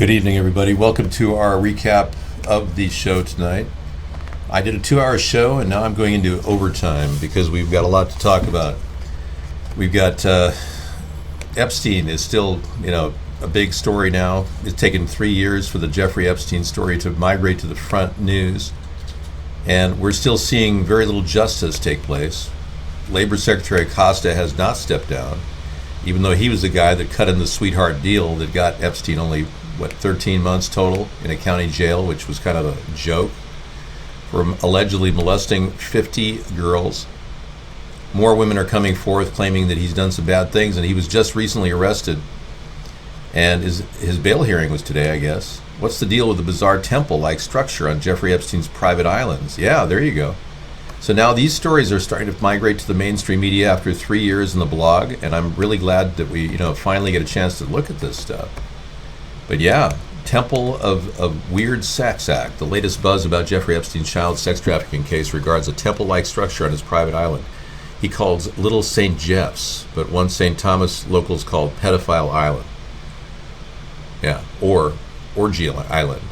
Good evening, everybody. Welcome to our recap of the show tonight. I did a 2-hour show, and now I'm going into overtime because we've got a lot to talk about. We've got Epstein is still, a big story now. It's taken 3 years for the Jeffrey Epstein story to migrate to the front news, and we're still seeing very little justice take place. Labor Secretary Acosta has not stepped down, even though he was the guy that cut in the sweetheart deal that got Epstein only 13 months total in a county jail, which was kind of a joke, for allegedly molesting 50 girls. More women are coming forth claiming that he's done some bad things, and he was just recently arrested. And his bail hearing was today, I guess. What's the deal with the bizarre temple-like structure on Jeffrey Epstein's private islands? Yeah, there you go. So now these stories are starting to migrate to the mainstream media after 3 years in the blog, and I'm really glad that we, finally get a chance to look at this stuff. But yeah, Temple of Weird Sex Act. The latest buzz about Jeffrey Epstein's child sex trafficking case regards a temple-like structure on his private island. He calls Little St. Jeff's, but one St. Thomas locals called Pedophile Island. Yeah, or Orgy Island.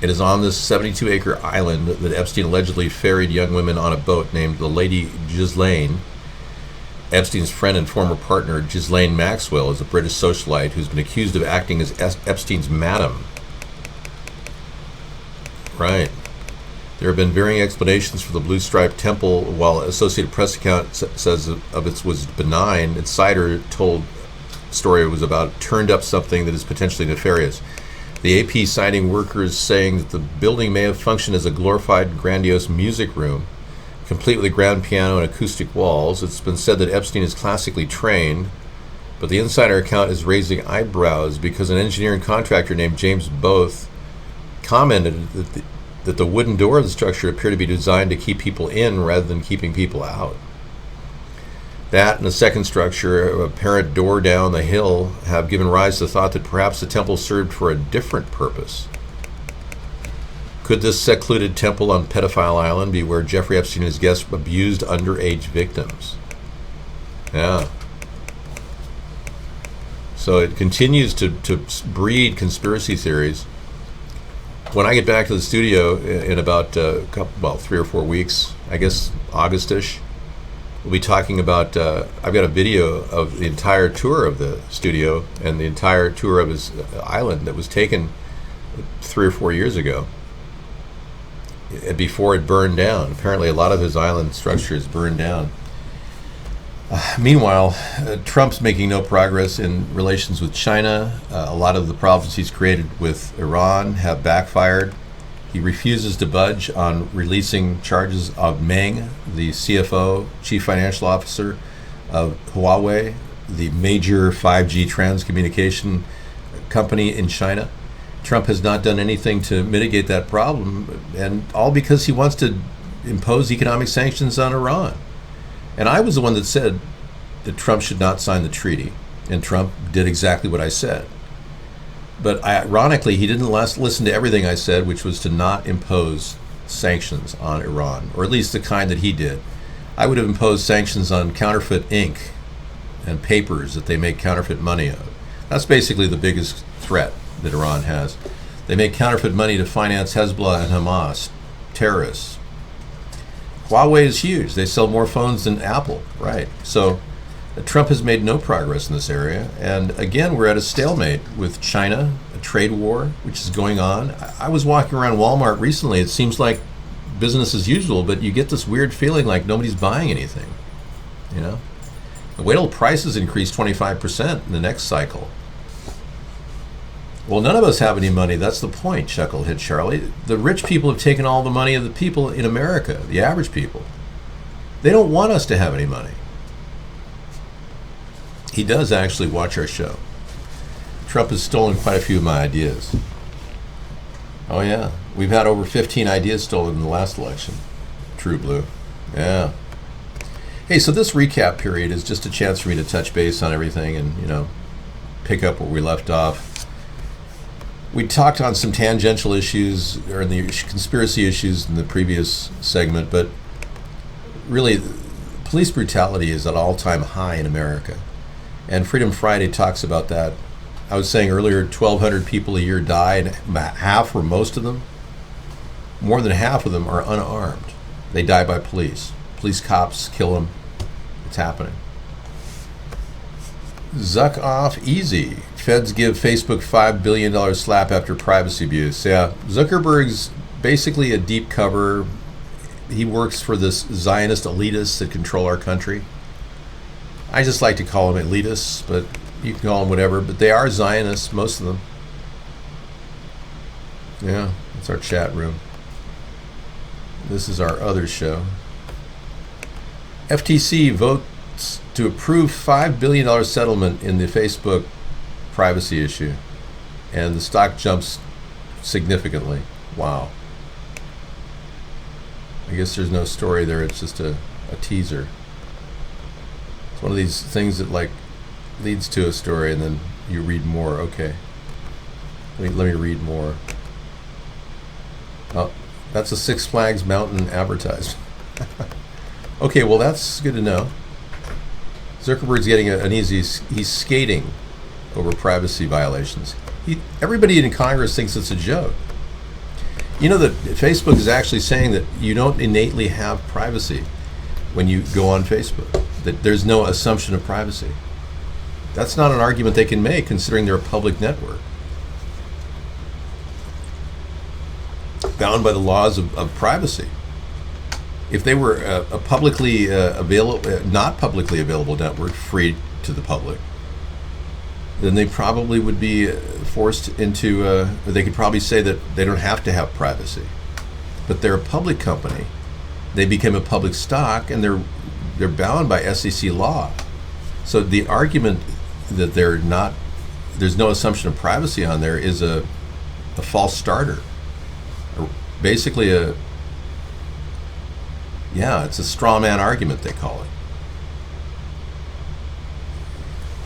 It is on this 72-acre island that Epstein allegedly ferried young women on a boat named the Lady Ghislaine. Epstein's friend and former partner, Ghislaine Maxwell, is a British socialite who's been accused of acting as Epstein's madam. Right. There have been varying explanations for the Blue Stripe Temple. While Associated Press account says of it was benign, Insider told story was about turned up something that is potentially nefarious. The AP citing workers saying that the building may have functioned as a glorified, grandiose music room, complete with a grand piano and acoustic walls. It's been said that Epstein is classically trained, but the Insider account is raising eyebrows because an engineering contractor named James Both commented that the wooden door of the structure appeared to be designed to keep people in rather than keeping people out. That and the second structure, a apparent door down the hill, have given rise to the thought that perhaps the temple served for a different purpose. Could this secluded temple on Pedophile Island be where Jeffrey Epstein and his guests abused underage victims? Yeah. So it continues to breed conspiracy theories. When I get back to the studio in about 3 or 4 weeks, I guess August-ish, we'll be talking about, I've got a video of the entire tour of the studio and the entire tour of his island that was taken 3 or 4 years ago, before it burned down. Apparently a lot of his island structures burned down. Meanwhile, Trump's making no progress in relations with China. A lot of the problems he's created with Iran have backfired. He refuses to budge on releasing charges of Meng, the CFO, Chief Financial Officer of Huawei, the major 5G transcommunication company in China. Trump has not done anything to mitigate that problem, and all because he wants to impose economic sanctions on Iran. And I was the one that said that Trump should not sign the treaty, and Trump did exactly what I said. But ironically, he didn't listen to everything I said, which was to not impose sanctions on Iran, or at least the kind that he did. I would have imposed sanctions on counterfeit ink and papers that they make counterfeit money of. That's basically the biggest threat that Iran has. They make counterfeit money to finance Hezbollah and Hamas, terrorists. Huawei is huge. They sell more phones than Apple, right? So Trump has made no progress in this area. And again, we're at a stalemate with China, a trade war, which is going on. I was walking around Walmart recently. It seems like business as usual, but you get this weird feeling like nobody's buying anything. Wait till prices increase 25% in the next cycle. Well, none of us have any money. That's the point, chucklehead Charlie. The rich people have taken all the money of the people in America, the average people. They don't want us to have any money. He does actually watch our show. Trump has stolen quite a few of my ideas. Oh yeah, we've had over 15 ideas stolen in the last election. True blue. Yeah. Hey, so this recap period is just a chance for me to touch base on everything and, pick up where we left off. We talked on some tangential issues, or the conspiracy issues in the previous segment, but really, police brutality is at an all-time high in America. And Freedom Friday talks about that I was saying earlier, 1,200 people a year die, and about half or most of them, more than half of them are unarmed. They die by police. Police cops kill them. It's happening. Zuck off easy. Feds give Facebook $5 billion slap after privacy abuse. Yeah, Zuckerberg's basically a deep cover. He works for this Zionist elitists that control our country. I just like to call them elitists, but you can call them whatever. But they are Zionists, most of them. Yeah, that's our chat room. This is our other show. FTC votes to approve $5 billion settlement in the Facebook privacy issue. And the stock jumps significantly. Wow. I guess there's no story there. It's just a teaser. It's one of these things that like leads to a story and then you read more. Okay. Let me read more. Oh, that's a Six Flags Mountain advertisement. Okay, well that's good to know. Zuckerberg's getting an easy. He's skating over privacy violations. Everybody in Congress thinks it's a joke. You know that Facebook is actually saying that you don't innately have privacy when you go on Facebook. That there's no assumption of privacy. That's not an argument they can make, considering they're a public network, bound by the laws of privacy. If they were a publicly not publicly available network, free to the public, then they probably would be forced into, or they could probably say that they don't have to have privacy. But they're a public company. They became a public stock, and they're bound by SEC law. So the argument that there's no assumption of privacy on there is a false starter. Or basically it's a straw man argument, they call it.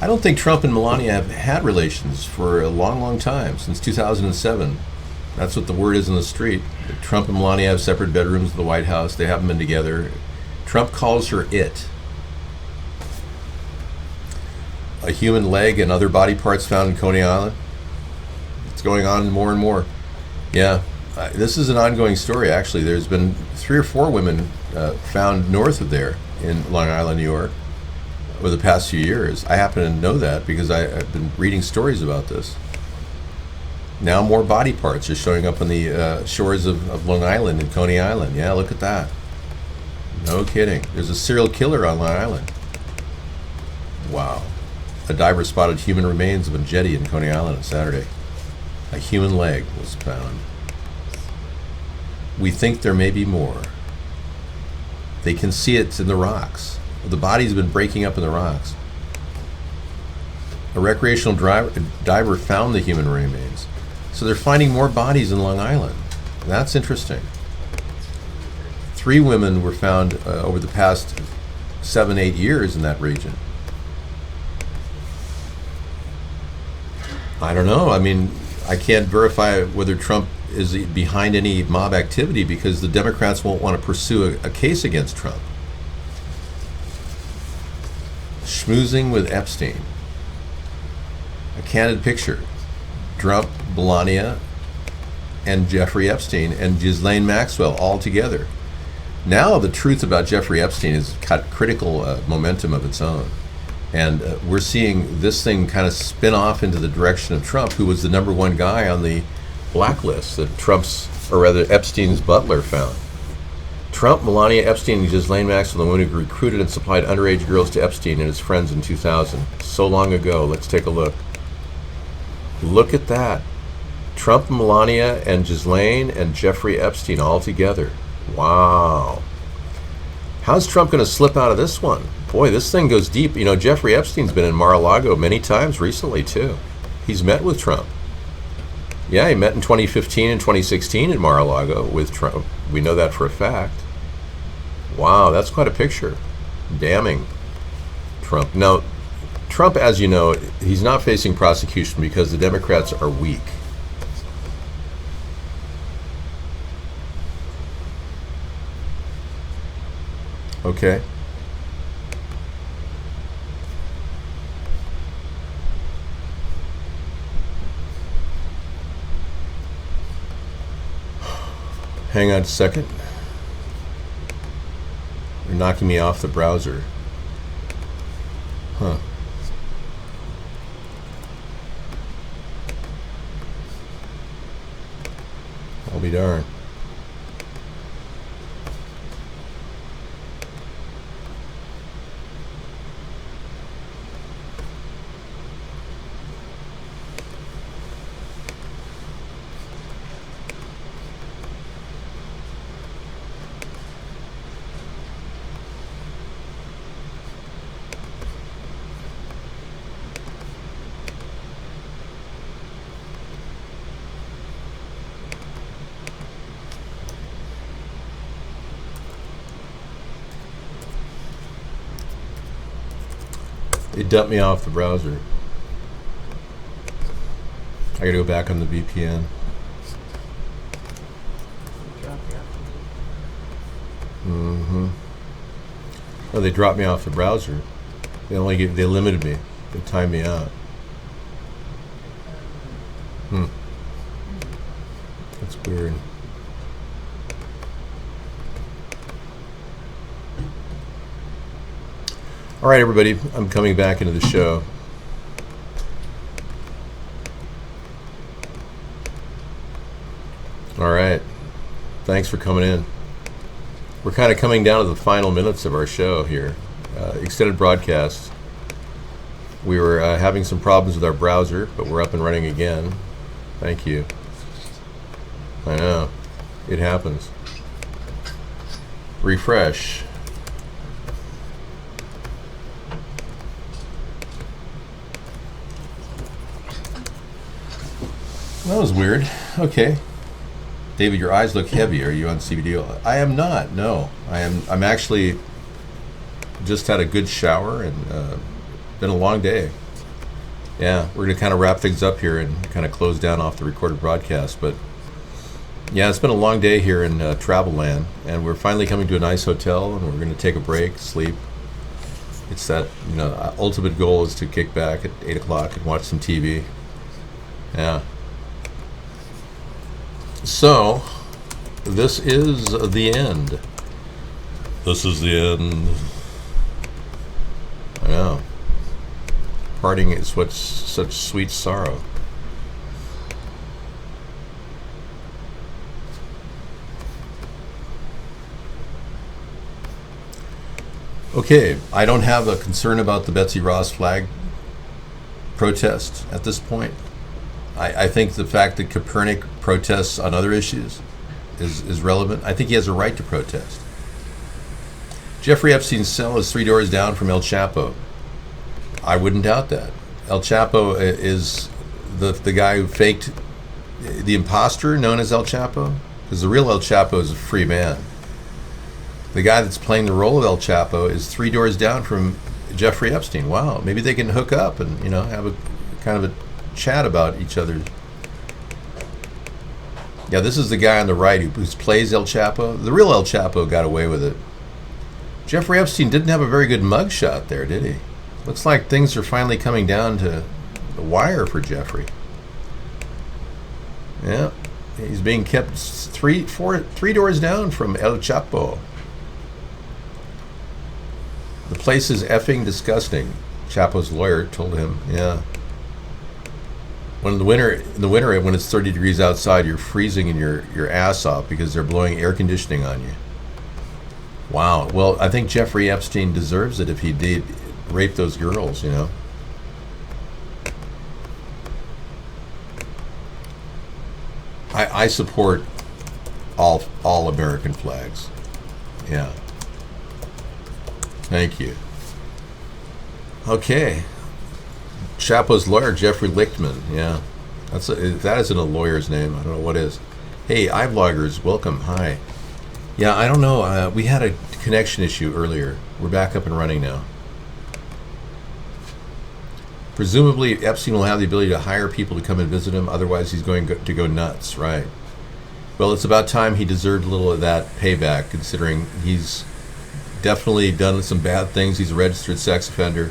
I don't think Trump and Melania have had relations for a long, long time, since 2007. That's what the word is in the street. Trump and Melania have separate bedrooms at the White House. They haven't been together. Trump calls her it. A human leg and other body parts found in Coney Island. It's going on more and more. Yeah, this is an ongoing story, actually. There's been 3 or 4 women found north of there in Long Island, New York, over the past few years. I happen to know that because I've been reading stories about this. Now more body parts are showing up on the shores of Long Island and Coney Island. Yeah, look at that. No kidding. There's a serial killer on Long Island. Wow. A diver spotted human remains of a jetty in Coney Island on Saturday. A human leg was found. We think there may be more. They can see it in the rocks. The body's been breaking up in the rocks. A recreational diver found the human remains. So they're finding more bodies in Long Island. That's interesting. 3 women were found over the past 7-8 years in that region. I don't know. I mean, I can't verify whether Trump is behind any mob activity because the Democrats won't want to pursue a case against Trump. Schmoozing with Epstein. A candid picture. Trump, Melania, and Jeffrey Epstein and Ghislaine Maxwell all together. Now the truth about Jeffrey Epstein has got critical momentum of its own. And we're seeing this thing kind of spin off into the direction of Trump, who was the #1 guy on the blacklist that Epstein's butler found. Trump, Melania, Epstein, and Ghislaine Maxwell, the women who recruited and supplied underage girls to Epstein and his friends in 2000. So long ago. Let's take a look. Look at that. Trump, Melania, and Ghislaine and Jeffrey Epstein all together. Wow. How's Trump going to slip out of this one? Boy, this thing goes deep. You know, Jeffrey Epstein's been in Mar-a-Lago many times recently, too. He's met with Trump. Yeah, he met in 2015 and 2016 in Mar-a-Lago with Trump. We know that for a fact. Wow, that's quite a picture. Damning Trump. Now, Trump, as you know, he's not facing prosecution because the Democrats are weak. Okay. Hang on a second. You're knocking me off the browser. Huh. I'll be darned. It dumped me off the browser. I gotta go back on the VPN. Oh, they dropped me off the browser. They limited me. They timed me out. That's weird. All right, everybody, I'm coming back into the show. All right, thanks for coming in. We're kind of coming down to the final minutes of our show here. Extended broadcast. We were having some problems with our browser, but we're up and running again. Thank you. I know, it happens. Refresh. That was weird. Okay. David, your eyes look heavy. Are you on CBD? I am not. No. I'm actually just had a good shower and been a long day. Yeah, we're going to kind of wrap things up here and kind of close down off the recorded broadcast. But yeah, it's been a long day here in Travel Land, and we're finally coming to a nice hotel, and we're going to take a break, sleep. It's that, ultimate goal is to kick back at 8 o'clock and watch some TV. Yeah. So, this is the end. This is the end. I know. Parting is what's such sweet sorrow. Okay, I don't have a concern about the Betsy Ross flag protest at this point. I think the fact that Copernic protests on other issues is relevant. I think he has a right to protest. Jeffrey Epstein's cell is 3 doors down from El Chapo. I wouldn't doubt that. El Chapo is the guy who faked the imposter known as El Chapo, because the real El Chapo is a free man. The guy that's playing the role of El Chapo is 3 doors down from Jeffrey Epstein. Wow, maybe they can hook up and have a kind of a chat about each other. Yeah, this is the guy on the right who plays El Chapo. The real El Chapo got away with it. Jeffrey Epstein didn't have a very good mugshot there, did he? Looks like things are finally coming down to the wire for Jeffrey. Yeah, he's being kept three doors down from El Chapo. The place is effing disgusting, Chapo's lawyer told him. Yeah. In the winter, when it's 30 degrees outside, you're freezing in your ass off because they're blowing air conditioning on you. Wow. Well, I think Jeffrey Epstein deserves it if he did rape those girls, I support all American flags. Yeah. Thank you. Okay. Chapo's lawyer, Jeffrey Lichtman. Yeah, that isn't a lawyer's name. I don't know what is. Hey, iVloggers, welcome. Hi. Yeah, I don't know. We had a connection issue earlier. We're back up and running now. Presumably, Epstein will have the ability to hire people to come and visit him. Otherwise, he's going to go nuts, right? Well, it's about time he deserved a little of that payback, considering he's definitely done some bad things. He's a registered sex offender.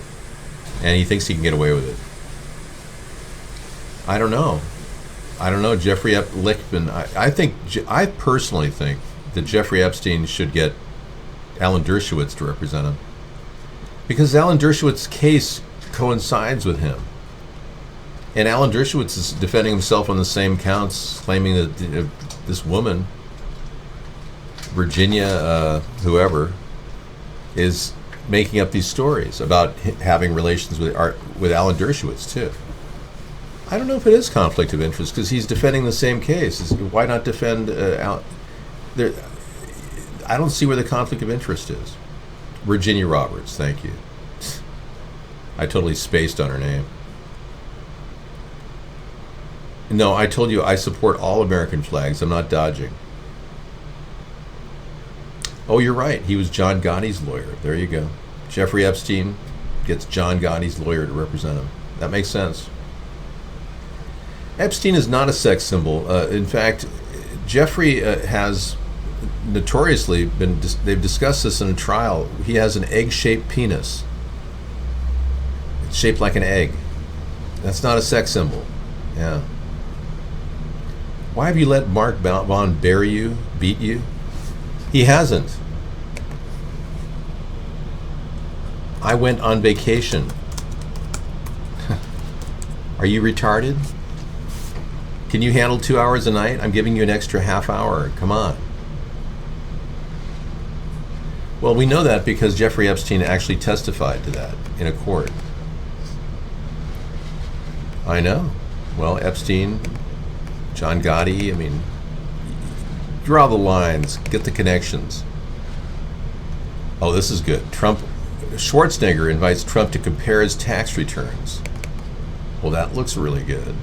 And he thinks he can get away with it. I don't know. I don't know, Jeffrey Lichtman. I personally think that Jeffrey Epstein should get Alan Dershowitz to represent him, because Alan Dershowitz's case coincides with him, and Alan Dershowitz is defending himself on the same counts, claiming that this woman, Virginia, whoever, is making up these stories about having relations with Alan Dershowitz too. I don't know if it is conflict of interest, because he's defending the same case. Why not defend Alan? I don't see where the conflict of interest is. Virginia Roberts, thank you. I totally spaced on her name. No, I told you I support all American flags. I'm not dodging. Oh, you're right. He was John Gotti's lawyer. There you go. Jeffrey Epstein gets John Gotti's lawyer to represent him. That makes sense. Epstein is not a sex symbol. In fact, Jeffrey has notoriously they've discussed this in a trial. He has an egg-shaped penis. It's shaped like an egg. That's not a sex symbol. Yeah. Why have you let Mark Vaughn beat you? He hasn't. I went on vacation. Are you retarded? Can you handle 2 hours a night? I'm giving you an extra half hour. Come on. Well, we know that because Jeffrey Epstein actually testified to that in a court. I know. Well, Epstein, John Gotti, I mean, draw the lines, get the connections. Oh, this is good. Schwarzenegger invites Trump to compare his tax returns. Well, that looks really good.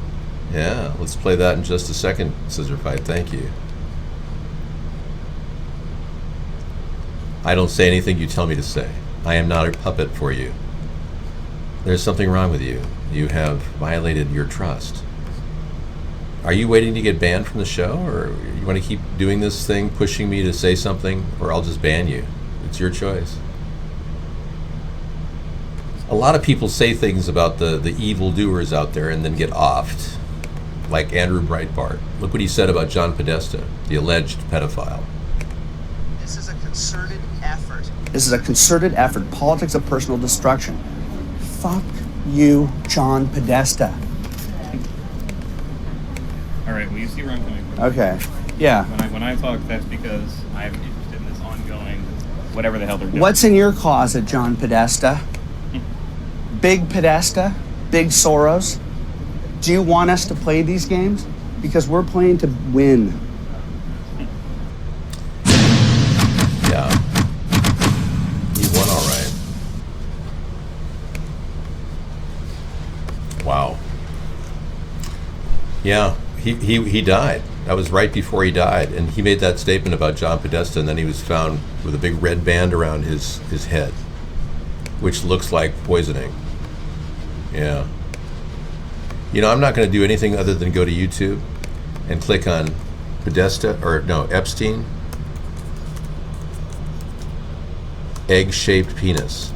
Yeah, let's play that in just a second, Scissor Fight. Thank you. I don't say anything you tell me to say. I am not a puppet for you. There's something wrong with you. You have violated your trust. Are you waiting to get banned from the show, or you want to keep doing this thing, pushing me to say something, or I'll just ban you? It's your choice. A lot of people say things about the evildoers out there and then get offed, like Andrew Breitbart. Look what he said about John Podesta, the alleged pedophile. This is a concerted effort. This is a concerted effort, politics of personal destruction. Fuck you, John Podesta. All right, well, you see where I'm coming from. Okay, yeah. When I talk, that's because I'm interested in this ongoing, whatever the hell they're doing. What's in your closet, John Podesta? Big Podesta? Big Soros? Do you want us to play these games? Because we're playing to win. Yeah. He won all right. Wow. Yeah, he died. That was right before he died. And he made that statement about John Podesta, and then he was found with a big red band around his head, which looks like poisoning. Yeah. You know, I'm not going to do anything other than go to YouTube and click on Epstein, egg-shaped penis.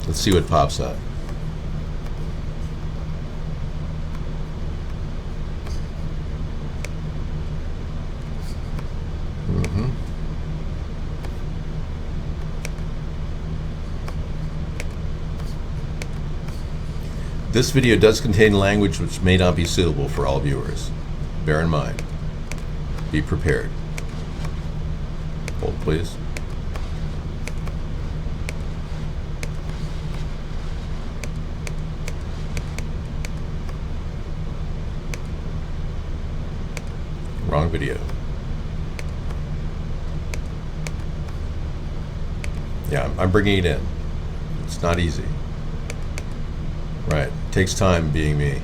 Let's see what pops up. This video does contain language which may not be suitable for all viewers. Bear in mind. Be prepared. Hold, please. Wrong video. Yeah, I'm bringing it in. It's not easy. Right. Takes time being me.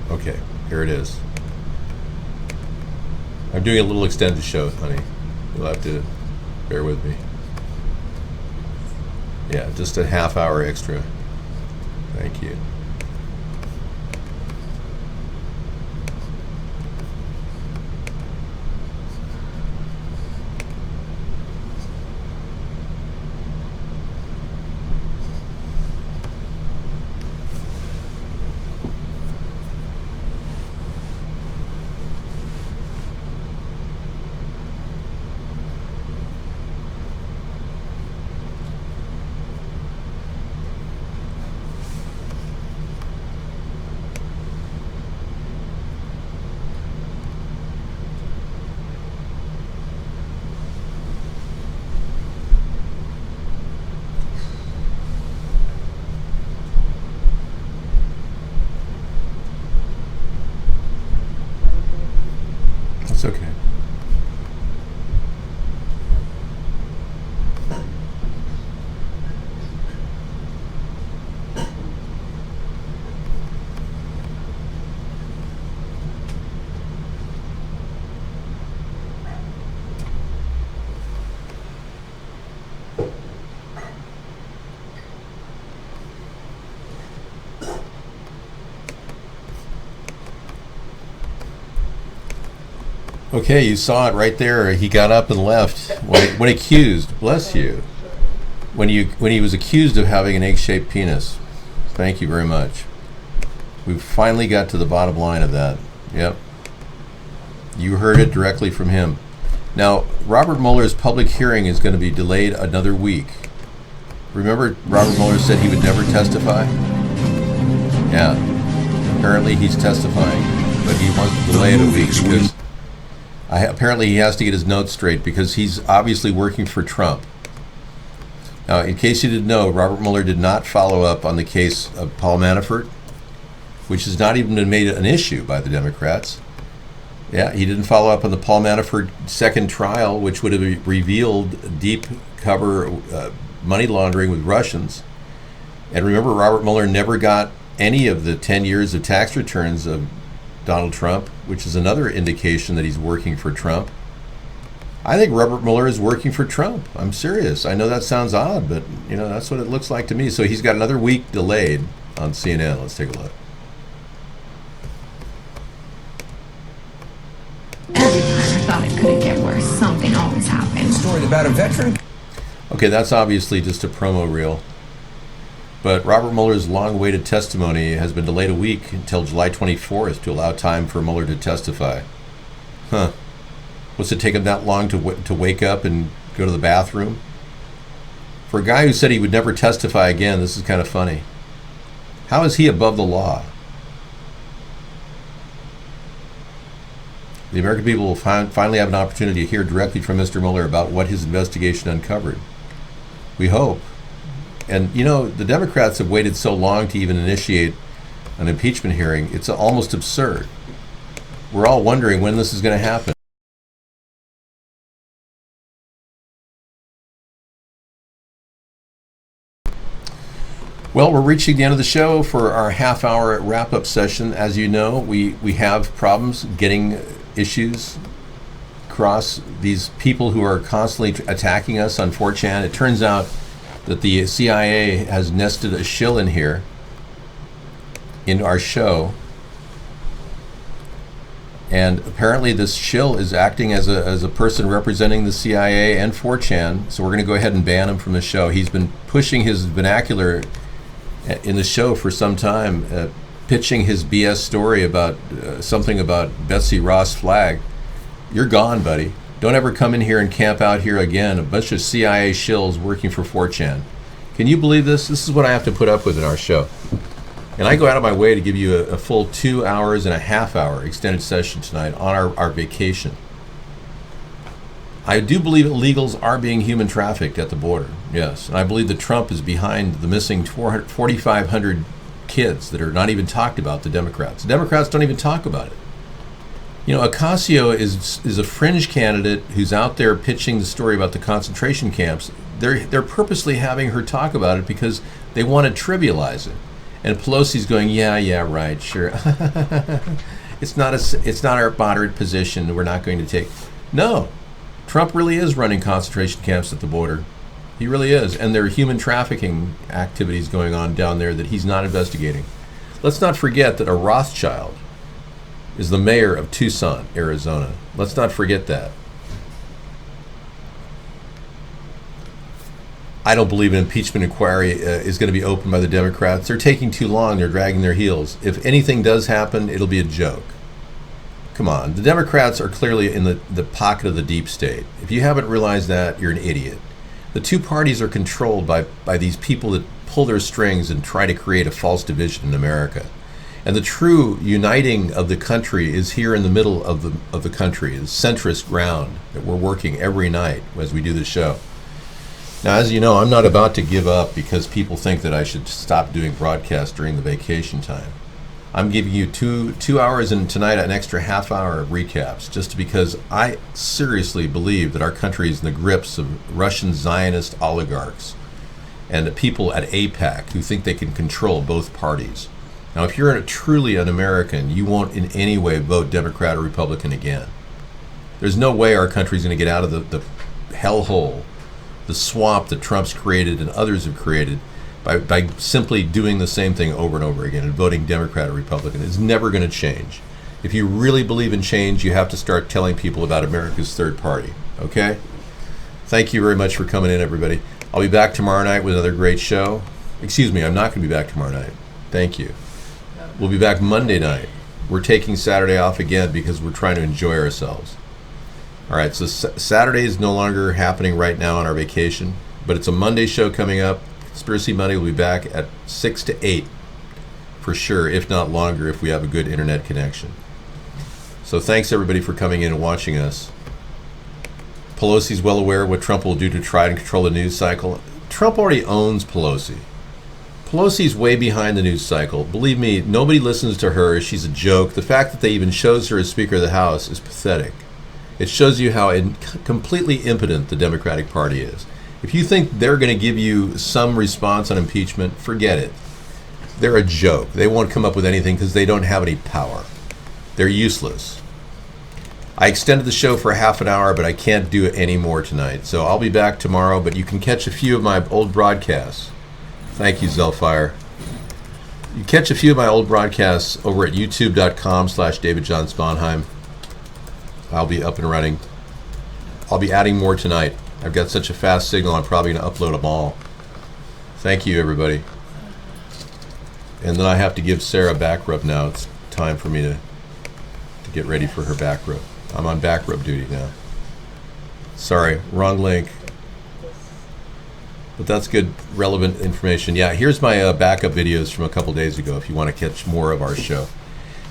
Okay, here it is. I'm doing a little extended show, honey. You'll have to bear with me. Yeah, just a half hour extra. Thank you. Okay, you saw it right there. He got up and left when accused. Bless you. When he was accused of having an egg-shaped penis. Thank you very much. We finally got to the bottom line of that. Yep. You heard it directly from him. Now, Robert Mueller's public hearing is going to be delayed another week. Remember, Robert Mueller said he would never testify? Yeah. Apparently he's testifying, but he wants to delay it a week because apparently he has to get his notes straight because he's obviously working for Trump. Now, in case you didn't know, Robert Mueller did not follow up on the case of Paul Manafort, which has not even been made an issue by the Democrats. Yeah, he didn't follow up on the Paul Manafort second trial, which would have revealed deep cover money laundering with Russians. And remember, Robert Mueller never got any of the 10 years of tax returns of Donald Trump, which is another indication that he's working for Trump. I think Robert Mueller is working for Trump. I'm serious. I know that sounds odd, but that's what it looks like to me. So he's got another week delayed on CNN. Let's take a look. Every time I thought it couldn't get worse, something always happened. Story about a veteran. Okay, that's obviously just a promo reel. But Robert Mueller's long-awaited testimony has been delayed a week until July 24th to allow time for Mueller to testify. Huh. What's it take him that long to wake up and go to the bathroom? For a guy who said he would never testify again, this is kind of funny. How is he above the law? The American people will finally have an opportunity to hear directly from Mr. Mueller about what his investigation uncovered. We hope. And the Democrats have waited so long to even initiate an impeachment hearing, it's almost absurd. We're all wondering when this is going to happen. Well, we're reaching the end of the show for our half-hour wrap-up session. As you know, we have problems getting issues across these people who are constantly attacking us on 4chan. It turns out that the CIA has nested a shill in here in our show. And apparently this shill is acting as a person representing the CIA and 4chan. So we're going to go ahead and ban him from the show. He's been pushing his vernacular in the show for some time, pitching his BS story about something about Betsy Ross flag. You're gone, buddy. Don't ever come in here and camp out here again. A bunch of CIA shills working for 4chan. Can you believe this? This is what I have to put up with in our show. And I go out of my way to give you a full 2 hours and a half hour extended session tonight on our vacation. I do believe illegals are being human trafficked at the border, yes. And I believe that Trump is behind the missing 4,500 kids that are not even talked about, the Democrats. The Democrats don't even talk about it. Ocasio is a fringe candidate who's out there pitching the story about the concentration camps. They're purposely having her talk about it because they want to trivialize it. And Pelosi's going, yeah, right, sure. It's not our moderate position. We're not going to take. No, Trump really is running concentration camps at the border. He really is, and there are human trafficking activities going on down there that he's not investigating. Let's not forget that a Rothschild is the mayor of Tucson, Arizona. Let's not forget that. I don't believe an impeachment inquiry is going to be opened by the Democrats. They're taking too long. They're dragging their heels. If anything does happen, it'll be a joke. Come on. The Democrats are clearly in the pocket of the deep state. If you haven't realized that, you're an idiot. The two parties are controlled by these people that pull their strings and try to create a false division in America. And the true uniting of the country is here in the middle of the country, the centrist ground that we're working every night as we do the show. Now, as you know, I'm not about to give up because people think that I should stop doing broadcasts during the vacation time. I'm giving you two hours and tonight an extra half hour of recaps just because I seriously believe that our country is in the grips of Russian Zionist oligarchs and the people at AIPAC who think they can control both parties. Now, if you're truly an American, you won't in any way vote Democrat or Republican again. There's no way our country's going to get out of the hellhole, the swamp that Trump's created and others have created by simply doing the same thing over and over again and voting Democrat or Republican. It's never going to change. If you really believe in change, you have to start telling people about America's third party, okay? Thank you very much for coming in, everybody. I'll be back tomorrow night with another great show. Excuse me, I'm not going to be back tomorrow night. Thank you. We'll be back Monday night. We're taking Saturday off again because we're trying to enjoy ourselves. All right, so Saturday is no longer happening right now on our vacation, but it's a Monday show coming up. Conspiracy Monday will be back at 6 to 8 for sure, if not longer, if we have a good internet connection. So thanks, everybody, for coming in and watching us. Pelosi's well aware of what Trump will do to try and control the news cycle. Trump already owns Pelosi. Pelosi's way behind the news cycle. Believe me, nobody listens to her. She's a joke. The fact that they even chose her as Speaker of the House is pathetic. It shows you how completely impotent the Democratic Party is. If you think they're going to give you some response on impeachment, forget it. They're a joke. They won't come up with anything because they don't have any power. They're useless. I extended the show for half an hour, but I can't do it anymore tonight. So I'll be back tomorrow, but you can catch a few of my old broadcasts. Thank you, Zelfire. You catch a few of my old broadcasts over at youtube.com/DavidJohnSponheim. I'll be up and running. I'll be adding more tonight. I've got such a fast signal, I'm probably going to upload them all. Thank you, everybody. And then I have to give Sarah a back rub now. It's time for me to get ready for her back rub. I'm on back rub duty now. Sorry, wrong link. But that's good, relevant information. Yeah, here's my backup videos from a couple days ago if you want to catch more of our show.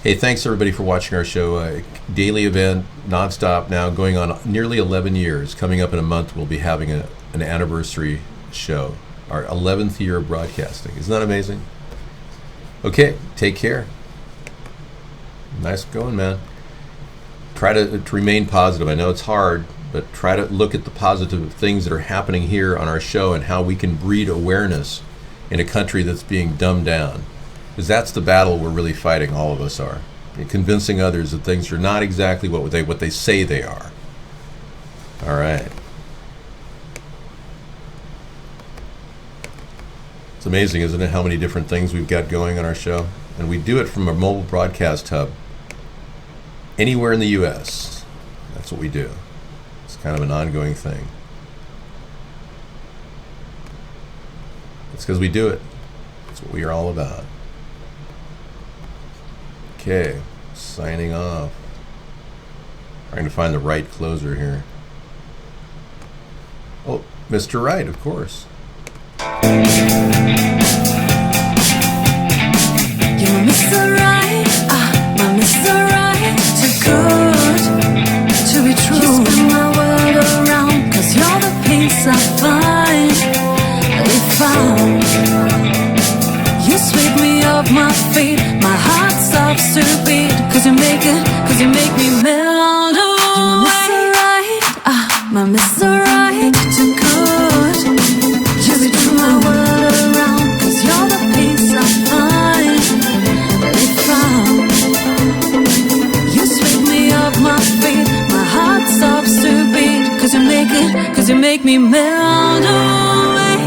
Hey, thanks everybody for watching our show. Daily event, nonstop now, going on nearly 11 years. Coming up in a month, we'll be having an anniversary show. Our 11th year of broadcasting. Isn't that amazing? Okay, take care. Nice going, man. Try to remain positive. I know it's hard, but try to look at the positive things that are happening here on our show and how we can breed awareness in a country that's being dumbed down. Because that's the battle we're really fighting, all of us are. Convincing others that things are not exactly what they say they are. All right. It's amazing, isn't it, how many different things we've got going on our show? And we do it from a mobile broadcast hub. Anywhere in the U.S. That's what we do. It's kind of an ongoing thing. It's because we do it. That's what we are all about. Okay, signing off. Trying to find the right closer here. Oh, Mr. Right, of course. You're Mr. Right, my Mr. Right, too good to be true. You spin my world around, 'cause you're the peace I finally found. You sweep me off my feet, my heart stops to beat, 'cause you make me melt away. You're Mr. Right, my Mr. Right, too good to be true. My world around, 'cause you're the peace I finally found. You sweep me off my feet, my heart stops to beat, 'cause you make me melt away.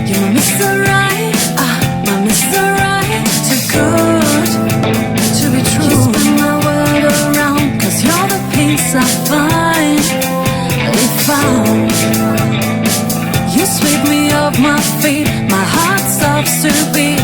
You're Mr. Right, my Mr. Right, too good to be true. You spin my world around, 'cause you're the peace I finally found. You sweep me off my feet, my heart stops to beat,